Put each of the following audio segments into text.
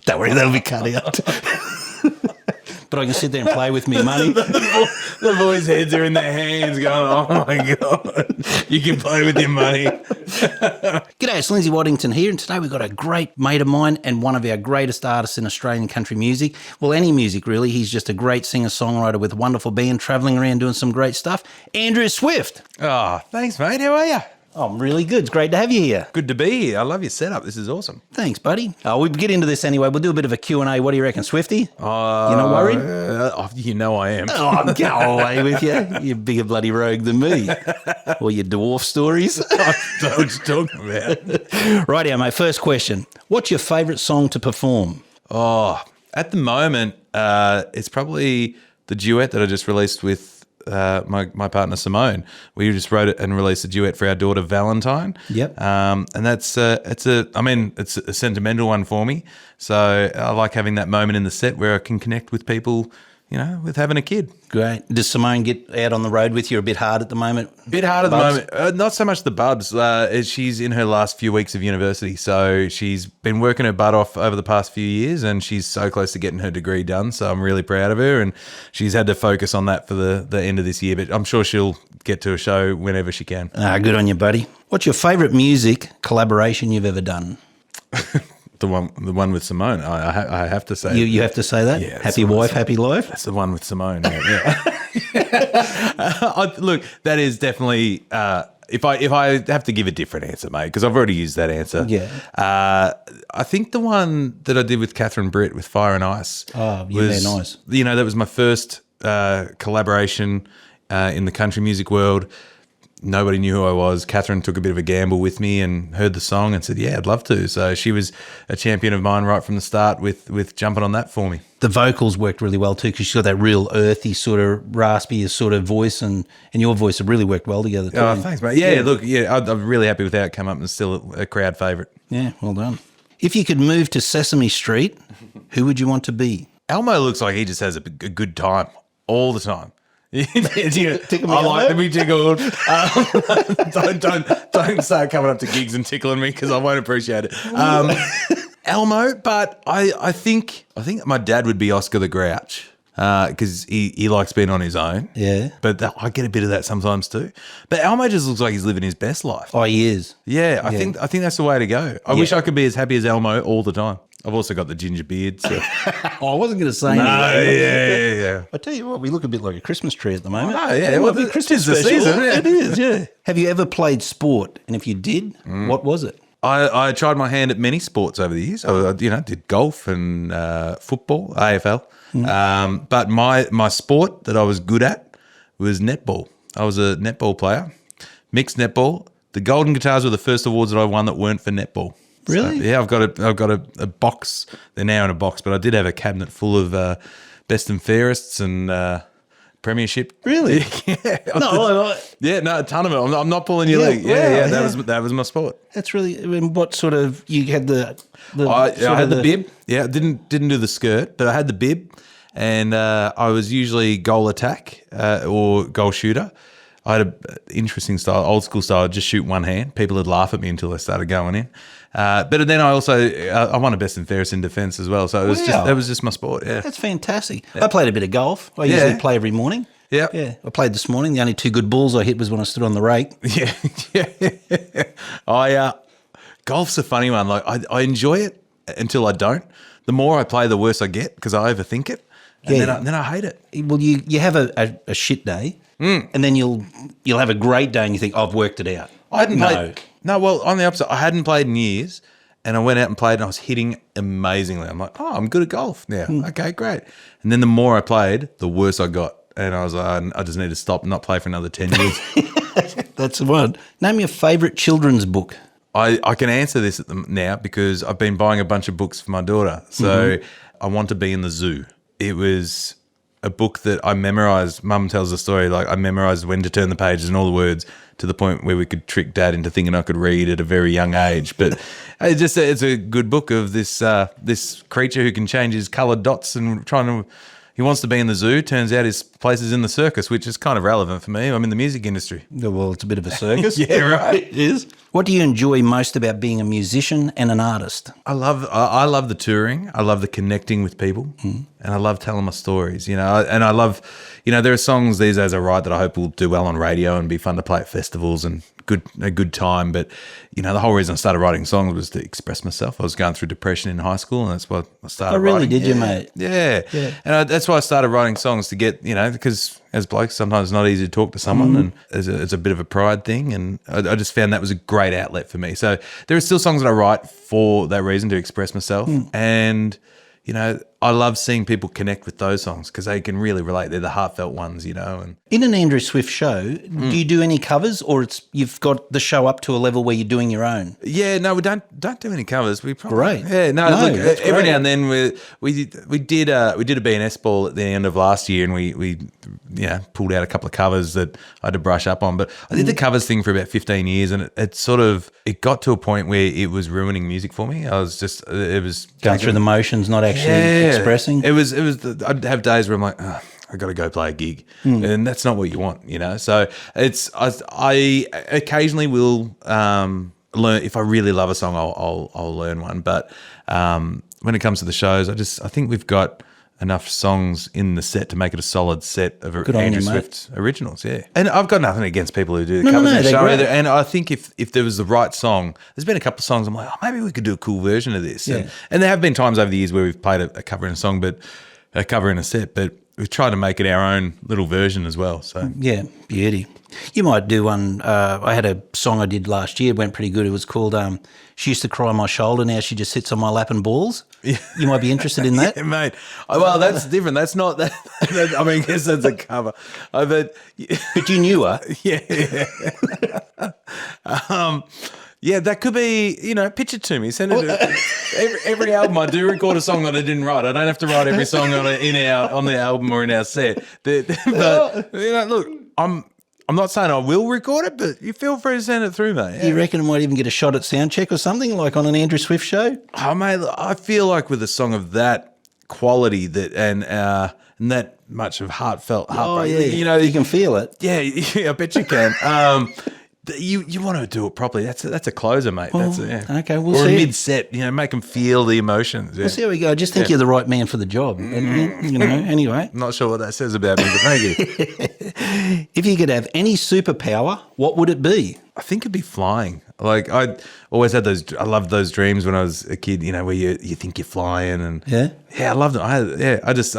Don't worry, that'll be cut out. But I can sit there and play with me money. The boys' heads are in their hands going, oh, my God, you can play with your money. G'day, it's Lindsay Waddington here, and today we've got a great mate of mine and one of our greatest artists in Australian country music. Well, any music, really. He's just a great singer-songwriter with a wonderful band, travelling around doing some great stuff. Andrew Swift. Oh, thanks, mate. How are you? Oh, I'm really good. It's great to have you here. Good to be here. I love your setup. This is awesome. Thanks, buddy. We'll get into this anyway. We'll do a bit of a Q&A. What do you reckon, Swifty? You're not worried? You know I am. Oh, I'm going away with you. You're a bigger bloody rogue than me. Or your dwarf stories. I don't know what you're talking about. Rightio, mate. First question. What's your favourite song to perform? Oh, at the moment, it's probably the duet that I just released with my partner Simone. We just wrote it and released a duet for our daughter Valentine. Yep. And that's it's a sentimental one for me. So I like having that moment in the set where I can connect with people, you know, with having a kid. Great. Does Simone get out on the road with you a bit hard at the moment? A bit hard at the moment. Not so much the bubs. She's in her last few weeks of university, so she's been working her butt off over the past few years, and she's so close to getting her degree done. So I'm really proud of her, and she's had to focus on that for the end of this year. But I'm sure she'll get to a show whenever she can. Good on you, buddy. What's your favourite music collaboration you've ever done? The one with Simone. I have to say. You have to say that? Yeah. Happy wife, happy life? That's the one with Simone. Yeah. Look, that is definitely. If I have to give a different answer, mate, because I've already used that answer. Yeah. I think the one that I did with Catherine Britt with Fire and Ice. Oh, yeah, was, nice. You know, that was my first collaboration in the country music world. Nobody knew who I was. Catherine took a bit of a gamble with me and heard the song and said, yeah, I'd love to. So she was a champion of mine right from the start with jumping on that for me. The vocals worked really well too, because she's got that real earthy sort of raspy sort of voice, and your voice have really worked well together too. Oh, thanks, mate. Yeah, look, I'm really happy with how it came up and still a crowd favourite. Yeah, well done. If you could move to Sesame Street, who would you want to be? Elmo looks like he just has a good time all the time. Tickle me, I like to Elmo? be tickled. Don't start coming up to gigs and tickling me, because I won't appreciate it. Elmo, but I think my dad would be Oscar the Grouch, because he likes being on his own. Yeah. But I get a bit of that sometimes too. But Elmo just looks like he's living his best life. Oh, he is. Yeah, I think that's the way to go. I wish I could be as happy as Elmo all the time. I've also got the ginger beard. So. Oh, I wasn't going to say anything. Yeah. I tell you what, we look a bit like a Christmas tree at the moment. Oh, yeah. Well, the Christmas the special. season, yeah. It is, yeah. Have you ever played sport? And if you did, what was it? I tried my hand at many sports over the years. I did golf and football, AFL. But my sport that I was good at was netball. I was a netball player, mixed netball. The Golden Guitars were the first awards that I won that weren't for netball. Really? So, yeah, I've got a box. They're now in a box, but I did have a cabinet full of best and fairests and premiership. Really? Yeah. No, a ton of it. I'm not pulling your leg. Yeah. That was my sport. That's really. I mean, what sort of you had the I had the bib. Yeah, didn't do the skirt, but I had the bib, and I was usually goal attack or goal shooter. I had an interesting style, old school style. I'd just shoot one hand. People would laugh at me until I started going in. But then I also I won a best and fairest in defence as well. So it was that was just my sport. Yeah, that's fantastic. Yeah. I played a bit of golf. I usually play every morning. Yeah. I played this morning. The only two good balls I hit was when I stood on the rake. Yeah. Golf's a funny one. Like I enjoy it until I don't. The more I play, the worse I get, because I overthink it, and then I hate it. Well, you have a shit day, and then you'll have a great day, and you think, I've worked it out. I hadn't played. No, well, on the opposite, I hadn't played in years, and I went out and played, and I was hitting amazingly. I'm like, I'm good at golf now. Okay, great. And then the more I played, the worse I got, and I was like, I just need to stop and not play for another 10 years. That's the one. Name your favourite children's book. I can answer this now because I've been buying a bunch of books for my daughter. So I Want to Be in the Zoo. It was a book that I memorised. Mum tells the story, like I memorised when to turn the pages and all the words, to the point where we could trick Dad into thinking I could read at a very young age. But it's a good book of this creature who can change his coloured dots and he wants to be in the zoo. Turns out his place is In The Circus, which is kind of relevant for me. I'm in the music industry. Well, it's a bit of a circus. Yeah, right. It is. What do you enjoy most about being a musician and an artist? I love the touring. I love the connecting with people, and I love telling my stories. And I love, there are songs these days I write that I hope will do well on radio and be fun to play at festivals and a good time. But the whole reason I started writing songs was to express myself. I was going through depression in high school, and that's why I started. Oh, really? Writing. Did you, mate? Yeah. And that's why I started writing songs to get, because as blokes, sometimes it's not easy to talk to someone, and it's a bit of a pride thing. And I just found that was a great outlet for me. So there are still songs that I write for that reason, to express myself. And, I love seeing people connect with those songs because they can really relate. They're the heartfelt ones, And In an Andrew Swift show, do you do any covers, or you've got the show up to a level where you're doing your own? Yeah, no, we don't do any covers. We probably, Great. Yeah, no, look, that's every great. now and then we did a B&S ball at the end of last year, and we pulled out a couple of covers that I had to brush up on. But I did the covers thing for about 15 years, and it got to a point where it was ruining music for me. It was Going through the motions, not actually expressing? It was. I'd have days where I'm like, oh, I got to go play a gig, and that's not what you want, So I occasionally will learn if I really love a song. I'll learn one, but when it comes to the shows, I think we've got enough songs in the set to make it a solid set of Andrew Swift originals. Yeah, and I've got nothing against people who do the covers of the show either. And I think if there was the right song, there's been a couple of songs I'm like, oh, maybe we could do a cool version of this. Yeah. And there have been times over the years where we've played a cover in a song, but a cover in a set, but we've tried to make it our own little version as well. So yeah, beauty. You might do one. I had a song I did last year, went pretty good. It was called She Used to Cry on My Shoulder, Now She Just Sits on My Lap and Balls. Yeah. You might be interested in that. Yeah, mate. Well, that's different. That's not that. I guess that's a cover. But you knew her. Yeah. Yeah, that could be, pitch it to me. Send it every album I do record a song that I didn't write. I don't have to write every song on the album or in our set. But look, I'm not saying I will record it, but you feel free to send it through, mate. You reckon I might even get a shot at sound check or something, like on an Andrew Swift show? Oh, mate, I feel like with a song of that quality and that much of heartfelt heartbreak, you can feel it. Yeah, I bet you can. You want to do it properly. That's a closer, mate. Okay, we'll or see. Or a mid-set, make them feel the emotions. Yeah. We'll see how we go. I just think you're the right man for the job. Anyway. Not sure what that says about me, but thank you. If you could have any superpower, what would it be? I think it'd be flying. Like I always had I loved those dreams when I was a kid, where you think you're flying and I loved it. I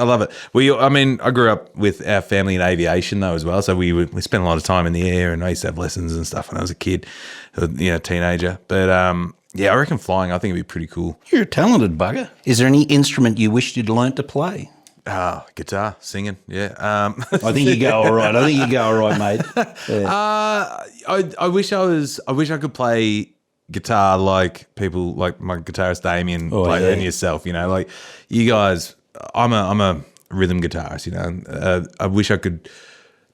love it. I grew up with our family in aviation though as well, so we spent a lot of time in the air, and I used to have lessons and stuff when I was a kid, teenager. But I reckon flying. I think it'd be pretty cool. You're a talented bugger. Is there any instrument you wished you'd learnt to play? Guitar, singing, yeah. I think you go all right. Mate. Yeah. I wish I could play guitar like people like my guitarist Damien and yourself. Like you guys. I'm a rhythm guitarist. I wish I could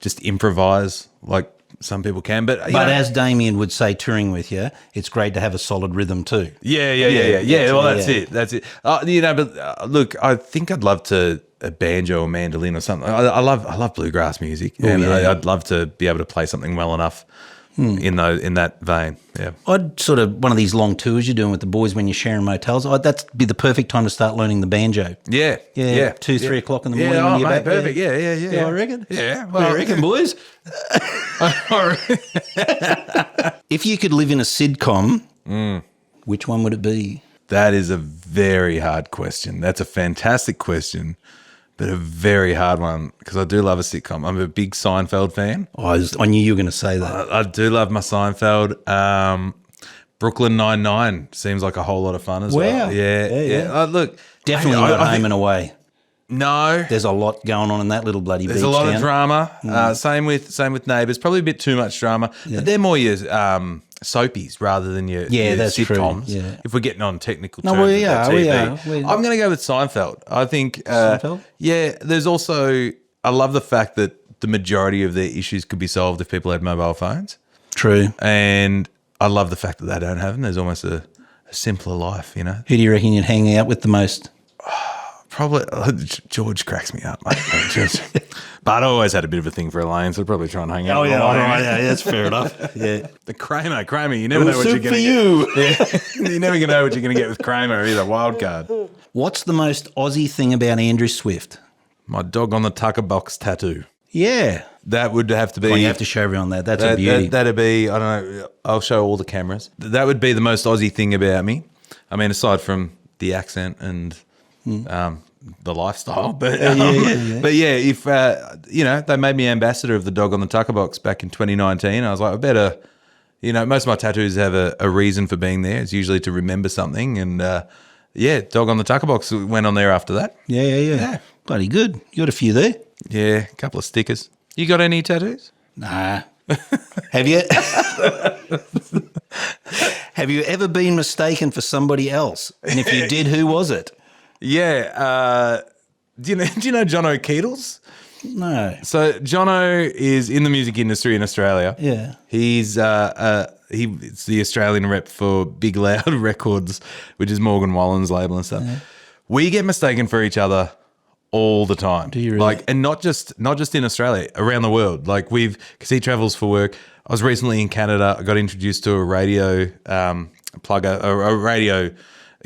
just improvise like some people can, but as Damien would say, touring with you, it's great to have a solid rhythm too. Yeah. Well, that's it. But look, I think I'd love to. A banjo or mandolin or something. I love bluegrass music, I'd love to be able to play something well enough in that vein. Yeah, I'd sort of one of these long tours you're doing with the boys when you're sharing motels. That'd be the perfect time to start learning the banjo. Yeah. 2-3 o'clock in the morning when you're back. Perfect. Yeah. I reckon. Yeah. Well, I reckon, boys. If you could live in a sitcom, which one would it be? That is a very hard question. That's a fantastic question. But a very hard one because I do love a sitcom. I'm a big Seinfeld fan. I knew you were going to say that. I do love my Seinfeld. Brooklyn Nine-Nine seems like a whole lot of fun as well. Wow. Yeah. Look, definitely not Home and Away. No, there's a lot going on in that little bloody beach There's a lot town. Of drama. Same with Neighbours. Probably a bit too much drama. Yeah. But they're more your soapies rather than your that's sitcoms. True. Yeah. If we're getting on technical terms, we are. I'm going to go with Seinfeld. I think. Seinfeld. Yeah. There's also. I love the fact that the majority of their issues could be solved if people had mobile phones. True. And I love the fact that they don't have them. There's almost a simpler life. Who do you reckon you'd hang out with the most? Probably George cracks me up, mate. But I always had a bit of a thing for Elaine, so I'd probably try and hang out. Oh, with yeah, Elaine. yeah, that's fair enough. Yeah. The Kramer, you never know what you're going to get. Yeah. You're never going to know what you're going to get with Kramer. He's a wild card. What's the most Aussie thing about Andrew Swift? My dog on the tucker box tattoo. Yeah. That would have to be. Well, you have to show everyone that. That's a beauty. That'd be, I don't know, I'll show all the cameras. That would be the most Aussie thing about me. I mean, aside from the accent and the lifestyle. But if, they made me ambassador of the dog on the tucker box back in 2019. I was like, I better, most of my tattoos have a reason for being there. It's usually to remember something. And, dog on the tucker box went on there after that. Yeah. Bloody good. You got a few there? Yeah, a couple of stickers. You got any tattoos? Nah. Have you? Have you ever been mistaken for somebody else? And if you did, who was it? Yeah. Do you know Jono Keatles? No. So Jono is in the music industry in Australia. Yeah. He's it's the Australian rep for Big Loud Records, which is Morgan Wallen's label and stuff. Yeah. We get mistaken for each other all the time. Do you really? And not just in Australia, around the world. Like because he travels for work. I was recently in Canada. I got introduced to a radio plugger, a radio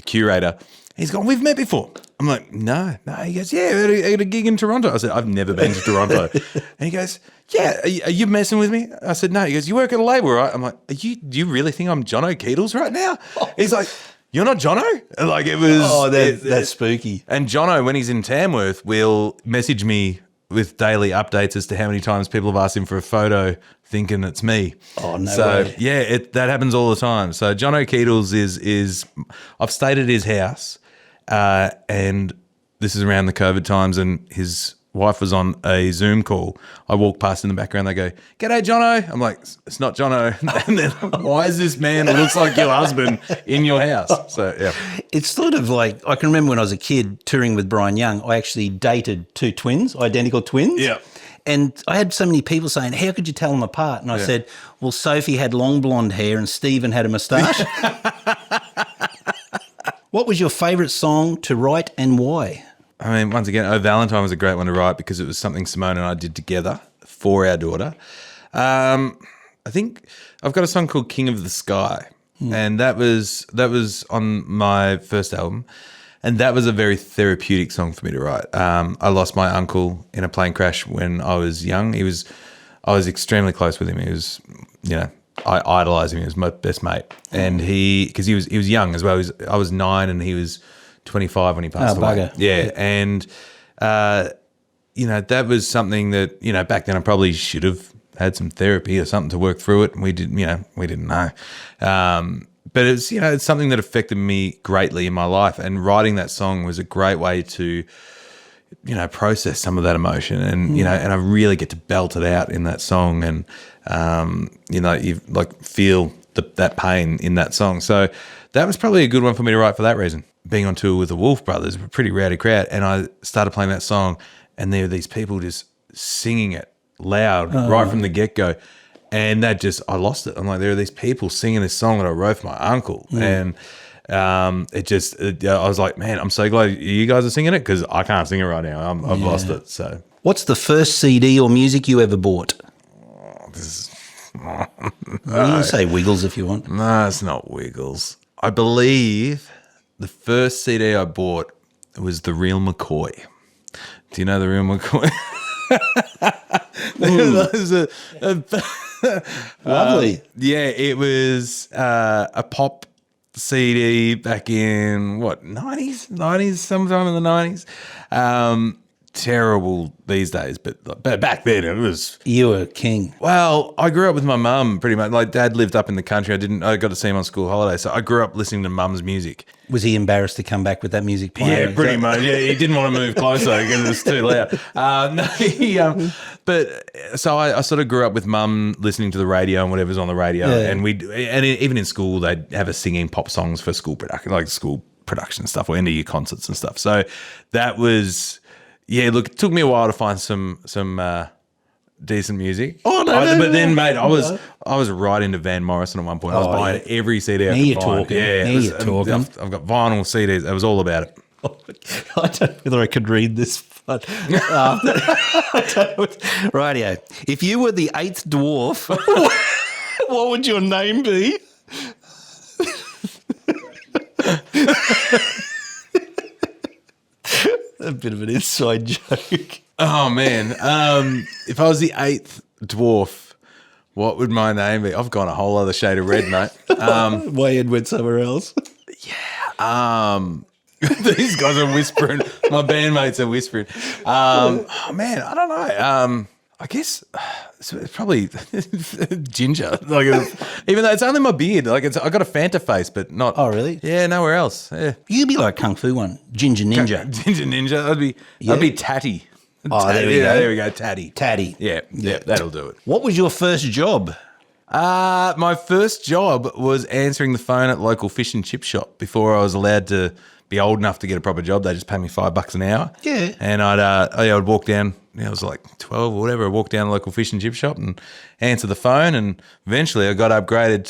curator. He's gone, we've met before. I'm like, no. He goes, yeah, I had a gig in Toronto. I said, I've never been to Toronto. And he goes, yeah, are you messing with me? I said, no. He goes, you work at a label, right? I'm like, do you really think I'm Jono Keatles right now? He's like, you're not Jono? Like it was. Oh, that's spooky. And Jono, when he's in Tamworth, will message me with daily updates as to how many times people have asked him for a photo thinking it's me. Oh, no way. Yeah, that happens all the time. So Jono Keatles is I've stayed at his house and this is around the COVID times and his wife was on a Zoom call. I walk past in the background. They go, "G'day, Jono." I'm like, "It's not Jono." And then, why is this man who looks like your husband in your house? So yeah, it's sort of like I can remember when I was a kid touring with Brian Young. I actually dated two twins, identical twins. Yeah. And I had so many people saying, "How could you tell them apart?" And I said, "Well, Sophie had long blonde hair and Stephen had a moustache." What was your favourite song to write and why? I mean, once again, Oh Valentine was a great one to write because it was something Simone and I did together for our daughter. I think I've got a song called King of the Sky, and that was on my first album, and that was a very therapeutic song for me to write. I lost my uncle in a plane crash when I was young. I was extremely close with him. He was, I idolized him. He was my best mate, and because he was young as well. I was 9 and he was 25 when he passed away. Bugger. Yeah, and that was something that back then I probably should have had some therapy or something to work through it. And we didn't know. But it's it's something that affected me greatly in my life, and writing that song was a great way to process some of that emotion, and and I really get to belt it out in that song, and you feel that pain in that song. So that was probably a good one for me to write for that reason. Being on tour with the Wolf Brothers, a pretty rowdy crowd, and I started playing that song, and there were these people just singing it loud right from the get-go, and I lost it. I'm like, there are these people singing this song that I wrote for my uncle, and I was like, man, I'm so glad you guys are singing it because I can't sing it right now. I've lost it. So, what's the first CD or music you ever bought? You can say Wiggles if you want. No, it's not Wiggles. I believe the first CD I bought was The Real McCoy. Do you know The Real McCoy? Lovely. Yeah, it was a pop CD back in 90s, sometime in the 90s. Terrible these days, but back then it was. You were king. Well, I grew up with my mum pretty much. Like Dad lived up in the country. I got to see him on school holidays, so I grew up listening to Mum's music. Was he embarrassed to come back with that music playing? Yeah, pretty much. Yeah, he didn't want to move closer because it was too loud. But so I sort of grew up with Mum listening to the radio and whatever's on the radio, and even in school they'd have us singing pop songs for school production stuff or end of year concerts and stuff. So that was. Yeah, look, it took me a while to find some decent music. Oh no! But then, mate, I was right into Van Morrison at one point. I was buying every CD I could find. You're talking. I've got vinyl CDs. It was all about it. I don't know whether I could read this But, rightio. If you were the 8th dwarf, what would your name be? A bit of an inside joke. Oh, man. If I was the 8th dwarf, what would my name be? I've gone a whole other shade of red, mate. My head went somewhere else. These guys are whispering. My bandmates are whispering. Oh, man, I don't know. I guess it's probably ginger. Like, even though it's only my beard. Like, I got a Fanta face, but not. Oh, really? Yeah, nowhere else. Yeah. You'd be like Kung Fu one, Ginger Ninja. Ginger Ninja. I'd be Tatty. Oh, there we go. There we go. Tatty. Tatty. Yeah, that'll do it. What was your first job? My first job was answering the phone at local fish and chip shop before I was allowed to be old enough to get a proper job. They just paid me $5 an hour. Yeah. And I'd walk down, I was like 12 or whatever. I'd walk down to the local fish and chip shop and answer the phone. And eventually I got upgraded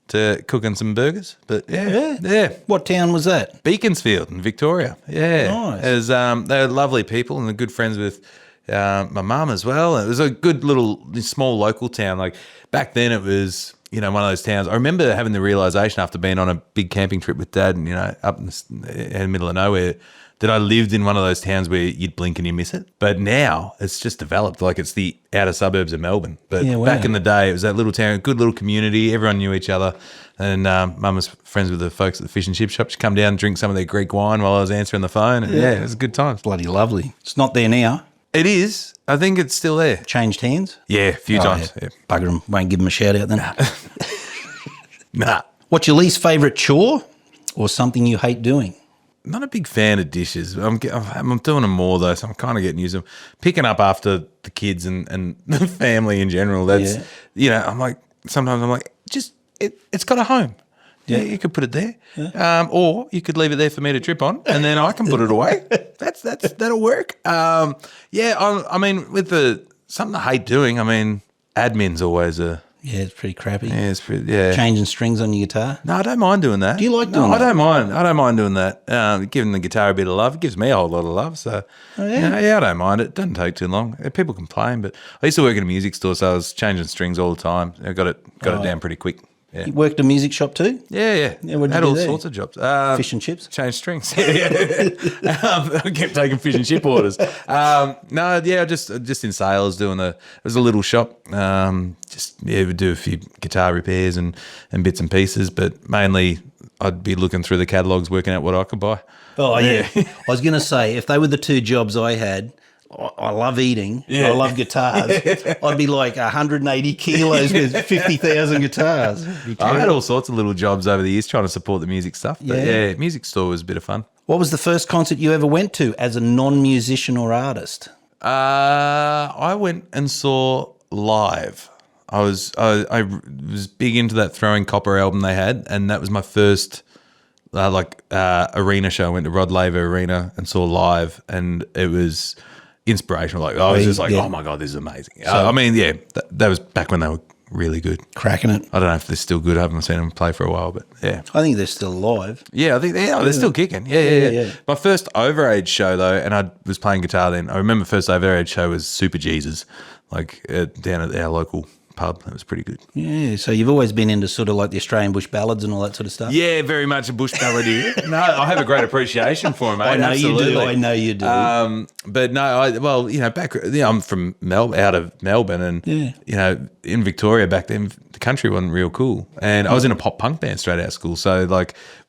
to cooking some burgers. But yeah. What town was that? Beaconsfield in Victoria. Yeah. Nice. It was, they were lovely people and they're good friends with my mum as well. It was a good little small local town. Like back then it was, one of those towns. I remember having the realisation after being on a big camping trip with Dad and, up in the middle of nowhere, that I lived in one of those towns where you'd blink and you miss it. But now it's just developed like it's the outer suburbs of Melbourne. But back in the day, it was that little town, good little community. Everyone knew each other. And Mum was friends with the folks at the fish and chip shop. She'd come down and drink some of their Greek wine while I was answering the phone. And it was a good time. Bloody lovely. It's not there now. It is. I think it's still there. Changed hands? Yeah, a few times. Yeah. Bugger them. Won't give them a shout out then. Nah. What's your least favourite chore or something you hate doing? Not a big fan of dishes. I'm doing them more though, so I'm kind of getting used to them. Picking up after the kids and the family in general. That's sometimes I'm like, just it's got a home. Yeah, you could put it there, or you could leave it there for me to trip on, and then I can put it away. That'll work. I mean, with something I hate doing. I mean, admin's always a. Yeah, it's pretty crappy. Yeah, it's pretty. Yeah, changing strings on your guitar. No, I don't mind doing that. Do you like doing that? I don't mind. I don't mind doing that. Giving the guitar a bit of love. It gives me a whole lot of love. So, I don't mind it. It doesn't take too long. People complain, but I used to work in a music store, so I was changing strings all the time. I got it down pretty quick. Yeah. You worked a music shop too? Yeah. What did you had do all there? sorts of jobs. Fish and chips? Change strings. I kept taking fish and chip orders. Just in sales doing it was a little shop. Would do a few guitar repairs and bits and pieces, but mainly I'd be looking through the catalogues, working out what I could buy. Oh, yeah. I was going to say, if they were the two jobs I had, I love eating. I love guitars. I'd be like 180 kilos with 50,000 guitars. I had all sorts of little jobs over the years trying to support the music stuff. But music store was a bit of fun. What was the first concert you ever went to as a non-musician or artist? I went and saw Live. I was big into that Throwing Copper album they had, and that was my first arena show. I went to Rod Laver Arena and saw Live, and it was inspirational. Like I was just like, oh my God, this is amazing. So, that was back when they were really good. Cracking it. I don't know if they're still good. I haven't seen them play for a while, but yeah. I think they're still alive. Yeah, I think they're still kicking. Yeah. My first overage show though, and I was playing guitar then. I remember first overage show was Super Jesus, down at our local pub. That was pretty good. Yeah, so you've always been into sort of like the Australian bush ballads and all that sort of stuff? Yeah, very much a bush ballad. No, I have a great appreciation for them, mate. I know Absolutely. you do. But no, I'm from out of Melbourne, and in Victoria back then, the country wasn't real cool. And I was in a pop punk band straight out of school, so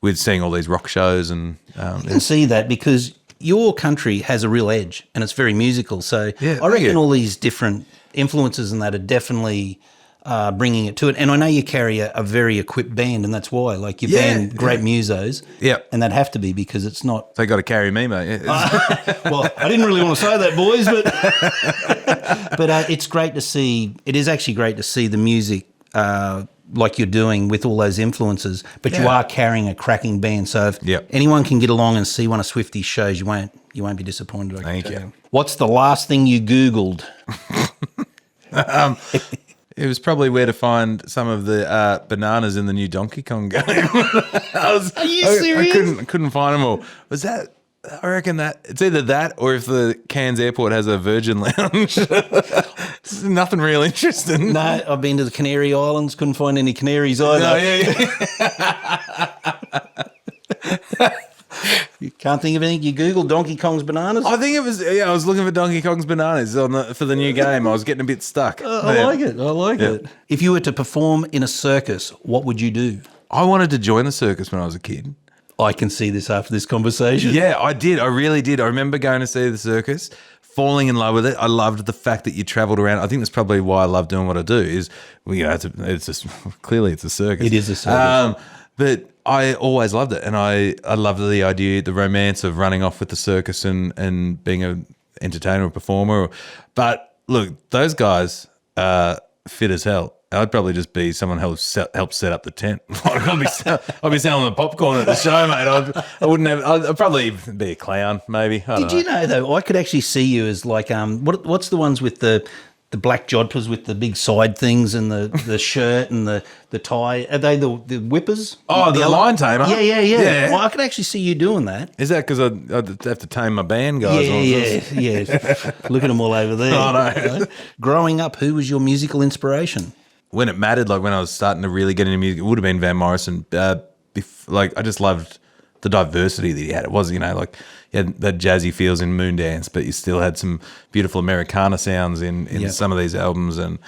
we'd sing all these rock shows, and you can see that because your country has a real edge, and it's very musical. So I reckon all these different influences and that are definitely bringing it to it. And I know you carry a very equipped band, and that's why. Like, your band, great musos. Yeah. And they'd have to be because it's not... They got to carry me, mate. Well, I didn't really want to say that, boys, but it's great to see... It is actually great to see the music like you're doing with all those influences, but you are carrying a cracking band. So if anyone can get along and see one of Swifty's shows, you won't be disappointed. Thank you. What's the last thing you Googled? It was probably where to find some of the bananas in the new Donkey Kong game. Are you serious? I couldn't find them all. Was that I reckon that it's either that or if the Cairns Airport has a Virgin Lounge. There's nothing real interesting. No, I've been to the Canary Islands, couldn't find any canaries either. No, yeah. You can't think of anything. You Google Donkey Kong's bananas? I think it was, I was looking for Donkey Kong's bananas for the new game. I was getting a bit stuck. I like it. I like it. If you were to perform in a circus, what would you do? I wanted to join the circus when I was a kid. I can see this after this conversation. Yeah, I did. I really did. I remember going to see the circus, falling in love with it. I loved the fact that you travelled around. I think that's probably why I love doing what I do. Is it's just clearly it's a circus. It is a circus. But I always loved it, and I loved the idea, the romance of running off with the circus and being an entertainer or performer. But look, those guys are fit as hell. I'd probably just be someone who help set up the tent. I'd be selling the popcorn at the show, mate. I wouldn't have. I'd probably be a clown, maybe. Did you know though? I could actually see you as like what's the ones with the black jodhpurs with the big side things and the shirt and the tie? Are they the whippers? Oh, the lion tamer. Yeah. Well, I could actually see you doing that. Is that because I'd have to tame my band guys? Yeah. Look at them all over there. Oh, no. You know? Growing up, who was your musical inspiration? When it mattered, like when I was starting to really get into music, it would have been Van Morrison. I just loved the diversity that he had. It was, like you had that jazzy feels in Moondance, but you still had some beautiful Americana sounds in some of these albums. And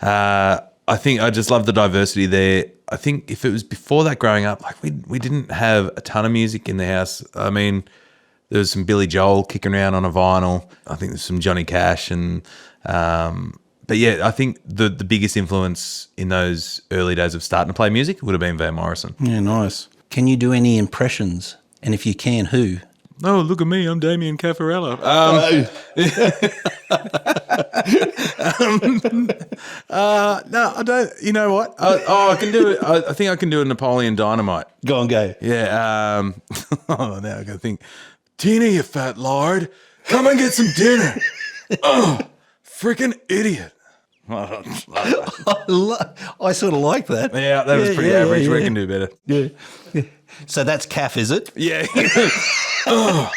I think I just loved the diversity there. I think if it was before that growing up, like we didn't have a ton of music in the house. I mean, there was some Billy Joel kicking around on a vinyl. I think there's some Johnny Cash and but yeah, I think the biggest influence in those early days of starting to play music would have been Van Morrison. Yeah, nice. Can you do any impressions? And if you can, who? Oh, look at me. I'm Damien Caffarella. No, I don't. You know what? I can do it. I think I can do a Napoleon Dynamite. Go on, go. Yeah. Now I got to think. Tina, you fat lard. Come and get some dinner. Oh, freaking idiot. I sort of like that. Yeah, that was pretty average. We can do better. Yeah. So that's Caff, is it? Yeah. Oh,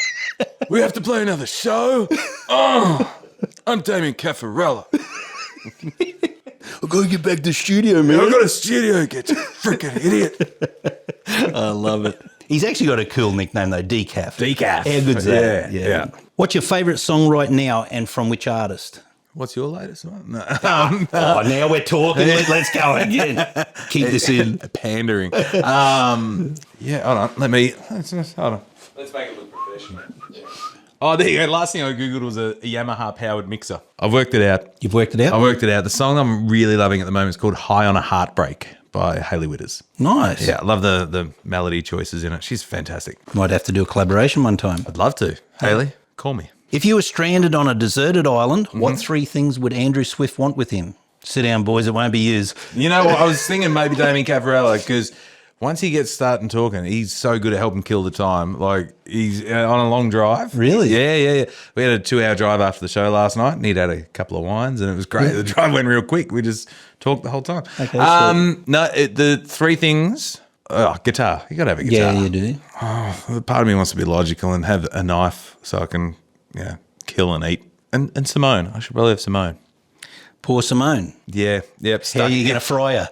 we have to play another show. Oh, I'm Damien Caffarella. I've got to get back to the studio, man. I've got a studio to get to, freaking idiot. I love it. He's actually got a cool nickname, though, Decaf. Decaf. How good's that? Yeah. What's your favourite song right now and from which artist? What's your latest one? No. Now we're talking. Let's go again. Keep this in. Pandering. Hold on. Hold on. Let's make it look professional. Oh, there you go. Last thing I Googled was a Yamaha powered mixer. I've worked it out. You've worked it out? I worked it out. The song I'm really loving at the moment is called High on a Heartbreak by Hayley Witters. Nice. Yeah, I love the melody choices in it. She's fantastic. Might have to do a collaboration one time. I'd love to. Hayley, call me. If you were stranded on a deserted island, what three things would Andrew Swift want with him? Sit down, boys. It won't be yours. You know what? I was thinking maybe Damien Caffarella because once he gets started talking, he's so good at helping kill the time. Like he's on a long drive. Really? Yeah. We had a 2-hour drive after the show last night and he'd had a couple of wines and it was great. The drive went real quick. We just talked the whole time. Okay, the three things... guitar. You got to have a guitar. Yeah, you do. Oh, part of me wants to be logical and have a knife so I can... kill and eat. And Simone. I should probably have Simone. Poor Simone. Yeah. Yep. How are you going to fry her?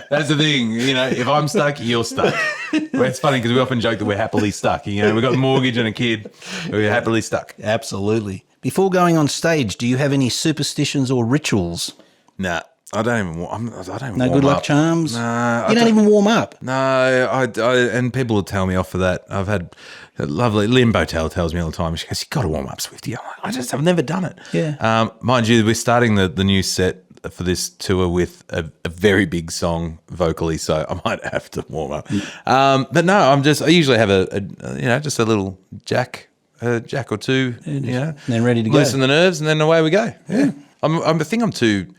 That's the thing. If I'm stuck, you're stuck. Well, it's funny because we often joke that we're happily stuck. We've got a mortgage and a kid. We're happily stuck. Absolutely. Before going on stage, do you have any superstitions or rituals? Nah. I don't even warm up. No good luck charms? No. You don't even warm up? No. And people will tell me off for that. I've had a lovely Lynn Botel tells me all the time. She goes, "You got to warm up, Swifty." I'm like, I've never done it. Yeah. Mind you, we're starting the new set for this tour with a very big song vocally, so I might have to warm up. But no, I usually have just a little jack or two, and then ready to go. Loosen the nerves, and then away we go. Yeah. I think I'm too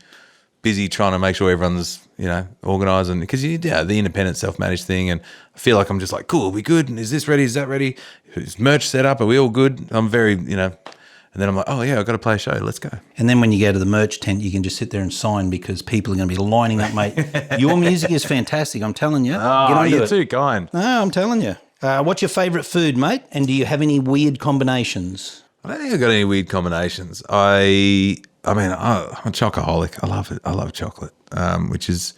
busy trying to make sure everyone's, organised, and because the independent self-managed thing, and I feel like I'm just like, cool, are we good? And is this ready? Is that ready? Is merch set up? Are we all good? I'm very, and then I'm like, oh yeah, I've got to play a show. Let's go. And then when you go to the merch tent, you can just sit there and sign because people are going to be lining up, mate. Your music is fantastic. I'm telling you. Oh, you're too kind. No, I'm telling you. What's your favourite food, mate? And do you have any weird combinations? I don't think I've got any weird combinations. I'm a chocoholic. I love it. I love chocolate, which is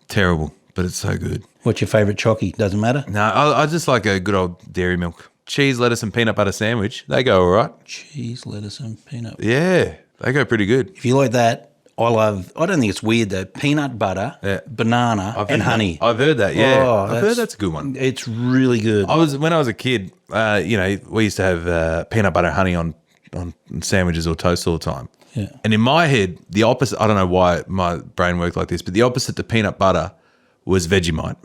terrible, but it's so good. What's your favourite chocky? Doesn't matter? No, I just like a good old dairy milk. Cheese, lettuce and peanut butter sandwich. They go all right. Cheese, lettuce and peanut. Yeah, they go pretty good. If you like that, I don't think it's weird though, peanut butter, banana and honey. I've heard that, yeah. I've heard that's a good one. It's really good. When I was a kid, we used to have peanut butter and honey on sandwiches or toast all the time. Yeah. And in my head, the opposite, I don't know why my brain worked like this, but the opposite to peanut butter was Vegemite.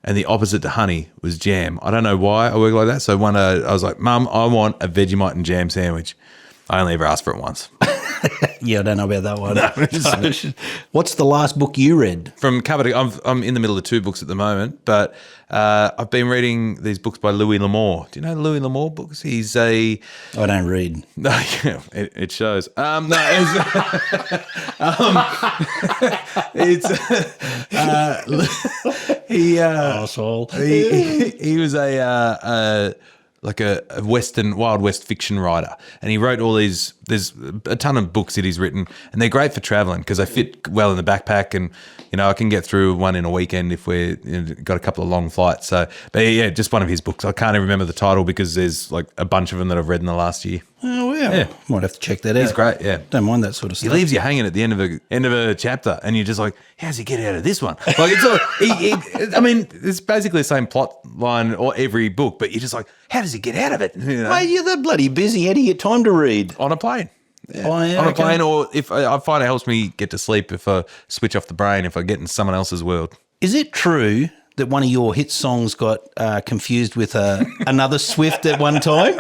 And the opposite to honey was jam. I don't know why I worked like that. So one day I was like, Mum, I want a Vegemite and jam sandwich. I only ever asked for it once. Yeah, I don't know about that one. No. What's the last book you read? From cover to, I'm in the middle of 2 books at the moment, but I've been reading these books by Louis L'Amour. Do you know Louis L'Amour books? He's I don't read. No, yeah, it shows. He was a Wild West fiction writer, and he wrote all these. There's a ton of books that he's written, and they're great for traveling because they fit well in the backpack, and I can get through one in a weekend if we're got a couple of long flights. So, but yeah, just one of his books. I can't even remember the title because there's like a bunch of them that I've read in the last year. Oh yeah, might have to check that out. He's great. Yeah, don't mind that sort of stuff. He leaves you hanging at the end of a chapter, and you're just like, how's he get out of this one? Like it's all, it's basically the same plot line or every book, but you're just like, how does he get out of it? Mate, you're that bloody busy. How do you get time to read? On a plane. Yeah. Oh, yeah, on a plane, or if I find it helps me get to sleep if I switch off the brain, if I get in someone else's world. Is it true that one of your hit songs got confused with another Swift at one time?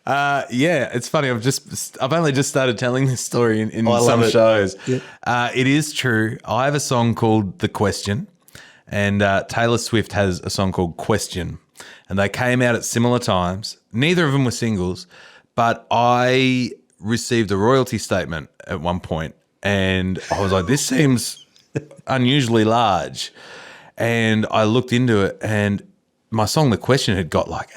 Yeah, it's funny. I've only just started telling this story in some shows. Yeah. It is true. I have a song called The Question, and Taylor Swift has a song called Question, and they came out at similar times. Neither of them were singles, but I received a royalty statement at one point, and I was like, this seems unusually large. And I looked into it, and my song The Question had got like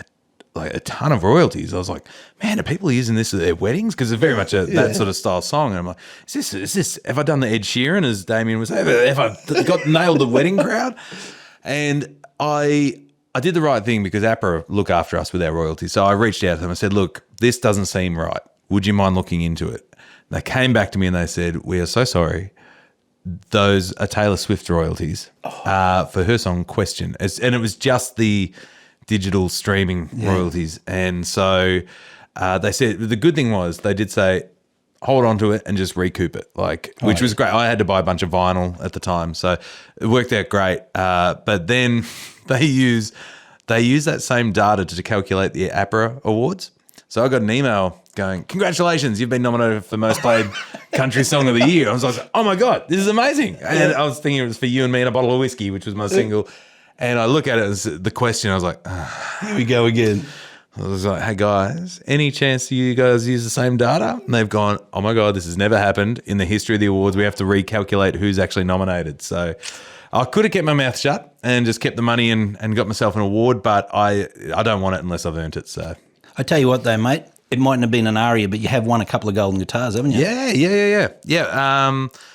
a ton of royalties. I was like, man, are people using this at their weddings? Because it's very much that sort of style song. And I'm like, is this have I done the Ed Sheeran, as Damien was saying? Have I nailed the wedding crowd? And I did the right thing because APRA look after us with our royalties. So I reached out to them. I said, look, this doesn't seem right. Would you mind looking into it? They came back to me and they said, we are so sorry. Those are Taylor Swift royalties for her song Question. And it was just the digital streaming royalties. And so they said, the good thing was they did say, hold on to it and just recoup it, which was great. I had to buy a bunch of vinyl at the time, so it worked out great. But then they use that same data to calculate the APRA awards. So I got an email going, congratulations, you've been nominated for most played country song of the year. I was like, oh my God, this is amazing. And I was thinking it was for You and Me and a Bottle of Whiskey, which was my single. And I look at it as The Question. I was like, here we go again. I was like, hey guys, any chance you guys use the same data? And they've gone, oh my God, this has never happened in the history of the awards. We have to recalculate who's actually nominated. So I could have kept my mouth shut and just kept the money and got myself an award, but I don't want it unless I've earned it. So I tell you what though, mate, it mightn't have been an aria, but you have won a couple of golden guitars, haven't you? Yeah.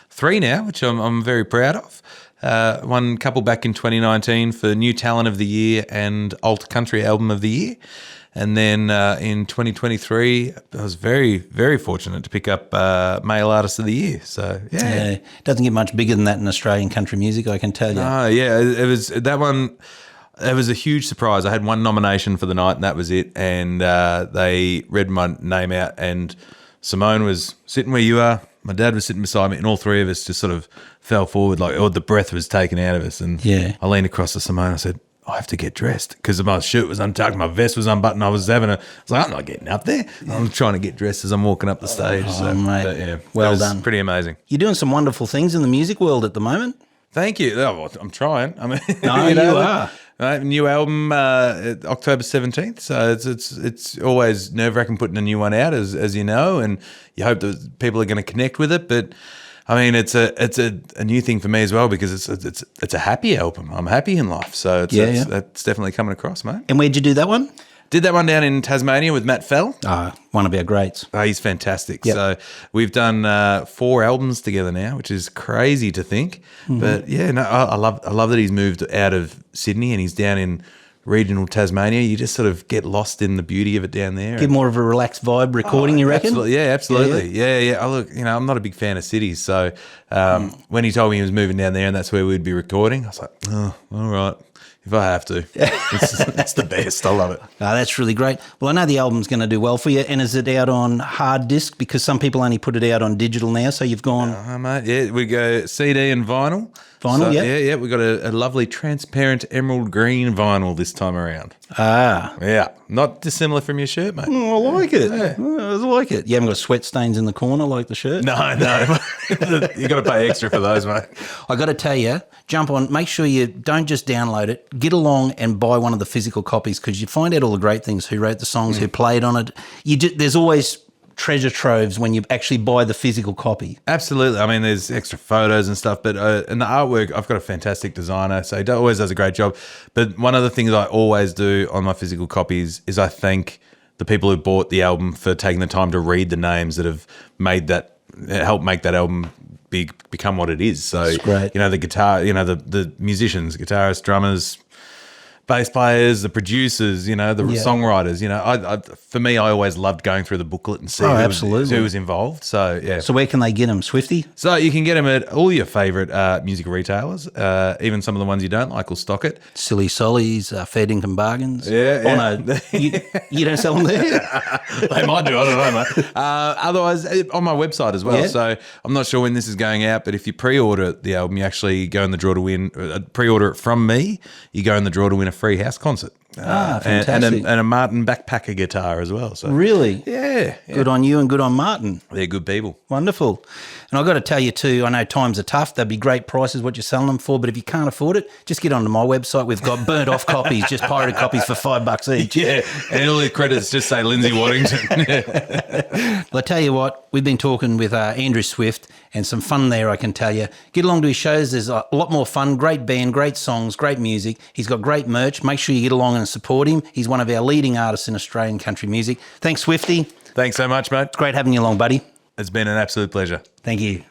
3 now, which I'm very proud of. One couple back in 2019 for New Talent of the Year and Alt Country Album of the Year. And then in 2023, I was very, very fortunate to pick up Male Artist of the Year. So, yeah. It doesn't get much bigger than that in Australian country music, I can tell you. Oh, yeah. It was that one. It was a huge surprise. I had one nomination for the night, and that was it. And they read my name out, and Simone was sitting where you are. My dad was sitting beside me, and all three of us just sort of fell forward, the breath was taken out of us. And I leaned across to Simone. I said, I have to get dressed because my shirt was untucked, my vest was unbuttoned. I was like, I'm not getting up there. I'm trying to get dressed as I'm walking up the stage. Mate. But yeah, well done. Pretty amazing. You're doing some wonderful things in the music world at the moment. Thank you. Oh, I'm trying. I mean, no, you are. New album October 17th. So it's always nerve-wracking putting a new one out, as you know, and you hope that people are going to connect with it. But I mean, it's a new thing for me as well because it's a happy album. I'm happy in life, so that's definitely coming across, mate. And where'd you do that one? Did that one down in Tasmania with Matt Fell. One of our greats. Oh, he's fantastic. Yep. So we've done 4 albums together now, which is crazy to think. Mm-hmm. But yeah, no, I love that he's moved out of Sydney and he's down in regional Tasmania. You just sort of get lost in the beauty of it down there. Get more of a relaxed vibe recording, you reckon? Absolutely, yeah, absolutely. Yeah. Oh, look, I'm not a big fan of cities. So when he told me he was moving down there and that's where we'd be recording, I was like, oh, all right. If I have to. It's the best. I love it. That's really great. Well, I know the album's going to do well for you. And is it out on hard disc? Because some people only put it out on digital now. So you've gone... mate, yeah, we go CD and vinyl. Vinyl, Yeah. We've got a lovely transparent emerald green vinyl this time around. Yeah. Not dissimilar from your shirt, mate. Oh, I like it. Yeah. I like it. You haven't got sweat stains in the corner like the shirt? No. You got to pay extra for those, mate. I got to tell you, jump on, make sure you don't just download it, get along and buy one of the physical copies because you find out all the great things, who wrote the songs, who played on it. There's always treasure troves when you actually buy the physical copy. Absolutely. I mean, there's extra photos and stuff, but and the artwork, I've got a fantastic designer, so he always does a great job. But one of the things I always do on my physical copies is I thank the people who bought the album for taking the time to read the names that have helped make that album become what it is. So, that's great. The guitar, the musicians, guitarists, drummers, bass players, the producers, the songwriters. For me, I always loved going through the booklet and seeing who was involved. So, yeah. So where can they get them, Swifty? So you can get them at all your favourite music retailers. Even some of the ones you don't like will stock it. Silly Sollies, Fairtington Bargains. Yeah. Oh, no, you don't sell them there? They might do. I don't know, mate. Otherwise, on my website as well. Yeah. So I'm not sure when this is going out, but if you pre-order the album, you actually go in the draw to win. Pre-order it from me. You go in the draw to win a free house concert. Fantastic. And a Martin backpacker guitar as well. So really? Yeah. Good on you and good on Martin. They're good people. Wonderful. And I've got to tell you too, I know times are tough. They'd be great prices what you're selling them for, but if you can't afford it, just get onto my website. We've got burnt off copies, just pirated copies for $5 each. Yeah. And all the credits just say Lindsay Waddington. Well, I tell you what, we've been talking with Andrew Swift and some fun there, I can tell you. Get along to his shows. There's a lot more fun. Great band, great songs, great music. He's got great merch. Make sure you get along and support him. He's one of our leading artists in Australian country music. Thanks, Swifty. Thanks so much, mate. It's great having you along, buddy. It's been an absolute pleasure. Thank you.